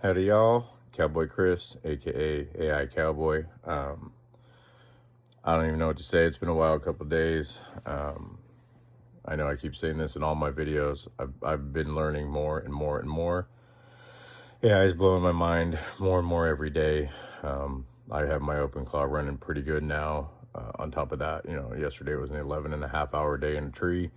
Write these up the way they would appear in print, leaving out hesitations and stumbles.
Howdy y'all, Cowboy Chris, aka AI Cowboy. I don't even know what to say. It's been a while, a couple days. I know I keep saying this in all my videos. I've been learning more and more and more. AI is blowing my mind more and more every day. I have my OpenClaw running pretty good now. On top of that, yesterday was an 11.5 hour day in a tree.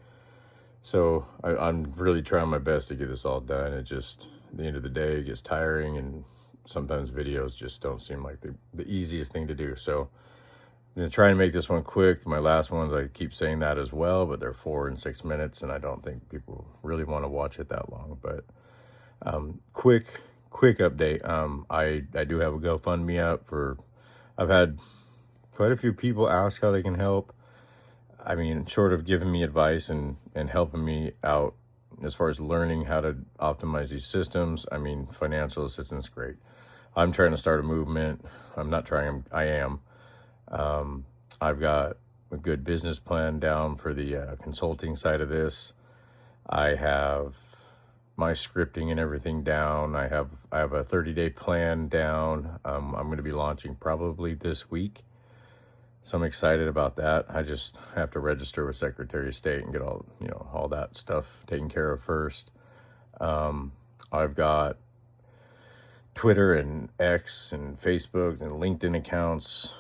So I'm really trying my best to get this all done. It just, at the end of the day, it gets tiring, and sometimes videos just don't seem like the easiest thing to do. So I'm going to try and make this one quick. My last ones, I keep saying that as well, but they're 4 and 6 minutes, and I don't think people really want to watch it that long. But quick update. I do have a GoFundMe up for, I've had quite a few people ask how they can help. I mean, short of giving me advice and helping me out as far as learning how to optimize these systems, I mean, financial assistance, great. I'm trying to start a movement. I'm not trying, I am. I've got a good business plan down for the consulting side of this. I have my scripting and everything down. I have a 30-day plan down. I'm going to be launching probably this week. So I'm excited about that. I just have to register with Secretary of State and get all that stuff taken care of first. I've got Twitter and X and Facebook and LinkedIn accounts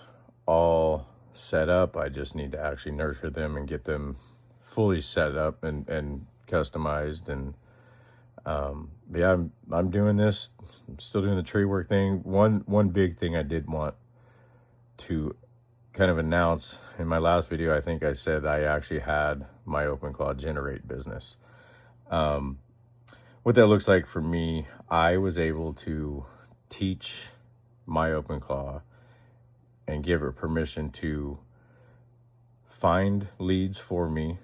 all set up. I just need to actually nurture them and get them fully set up and customized. And yeah, I'm doing this. I'm still doing the tree work thing. One big thing I did want to kind of announce in my last video, I think I said I actually had my OpenClaw Generate business. What that looks like for me, I was able to teach my OpenClaw and give her permission to find leads for me,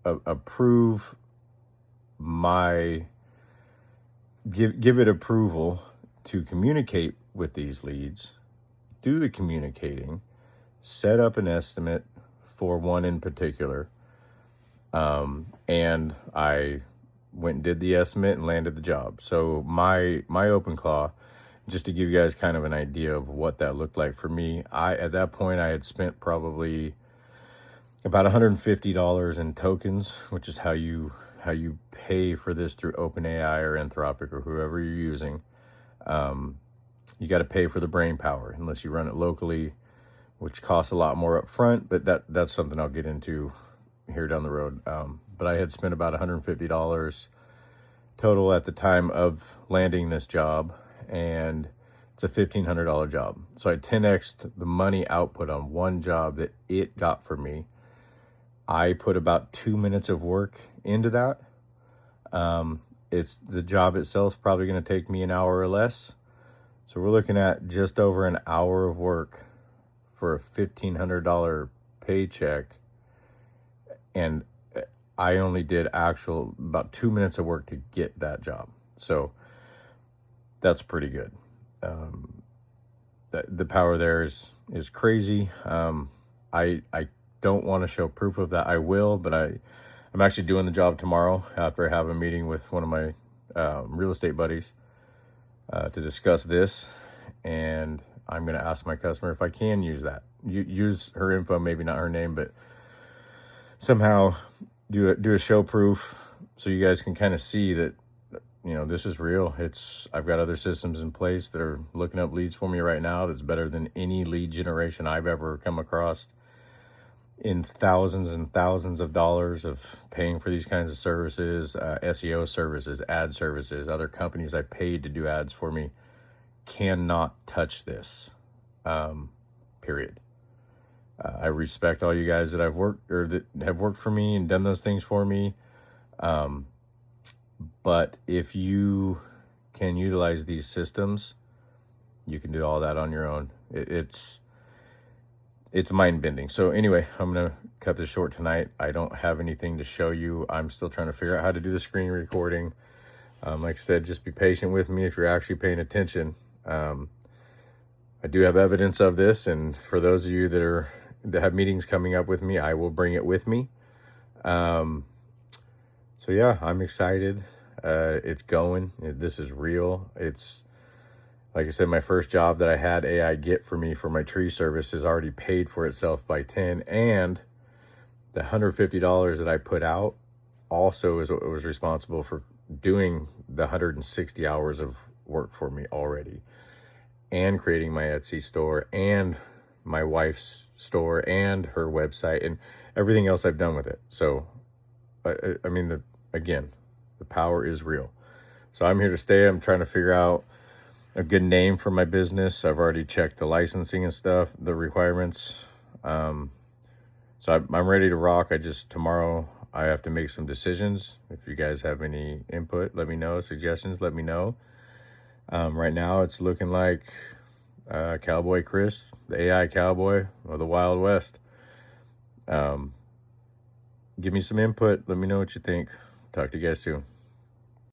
approve give it approval to communicate with these leads, do the communicating, set up an estimate for one in particular, and I went and did the estimate and landed the job. So my OpenClaw, just to give you guys kind of an idea of what that looked like for me, at that point I had spent probably about $150 in tokens, which is how you pay for this through OpenAI or Anthropic or whoever you're using. You got to pay for the brain power unless you run it locally, which costs a lot more up front, but that's something I'll get into here down the road. But I had spent about $150 total at the time of landing this job, and it's a $1,500 job. So I 10x'd the money output on one job that it got for me. I put about 2 minutes of work into that. It's the job itself is probably going to take me an hour or less. So we're looking at just over an hour of work for a $1,500 paycheck. And I only did about 2 minutes of work to get that job. So that's pretty good. The power there is crazy. I don't want to show proof of that. I will, but I'm actually doing the job tomorrow after I have a meeting with one of my real estate buddies to discuss this, and I'm going to ask my customer if I can use that. Use her info, maybe not her name, but somehow do a show proof so you guys can kind of see that this is real. I've got other systems in place that are looking up leads for me right now that's better than any lead generation I've ever come across, in thousands and thousands of dollars of paying for these kinds of services, SEO services, ad services. Other companies I paid to do ads for me cannot touch this, period. I respect all you guys that I've worked or that have worked for me and done those things for me. But if you can utilize these systems, you can do all that on your own. It's mind-bending. So anyway, I'm going to cut this short tonight. I don't have anything to show you. I'm still trying to figure out how to do the screen recording. Like I said, just be patient with me if you're actually paying attention. I do have evidence of this, and for those of you that have meetings coming up with me, I will bring it with me. So yeah, I'm excited. It's going. This is real. It's, like I said, my first job that I had AI get for me for my tree service is already paid for itself by 10. And the $150 that I put out also was responsible for doing the 160 hours of work for me already, and creating my Etsy store and my wife's store and her website and everything else I've done with it. So, I mean, again, the power is real. So I'm here to stay. I'm trying to figure out a good name for my business. I've already checked the licensing and stuff, the requirements. So I'm ready to rock. Tomorrow I have to make some decisions. If you guys have any input, let me know. Suggestions, let me know. Right now it's looking like Cowboy Chris, the AI cowboy of the Wild West. Give me some input. Let me know what you think. Talk to you guys soon.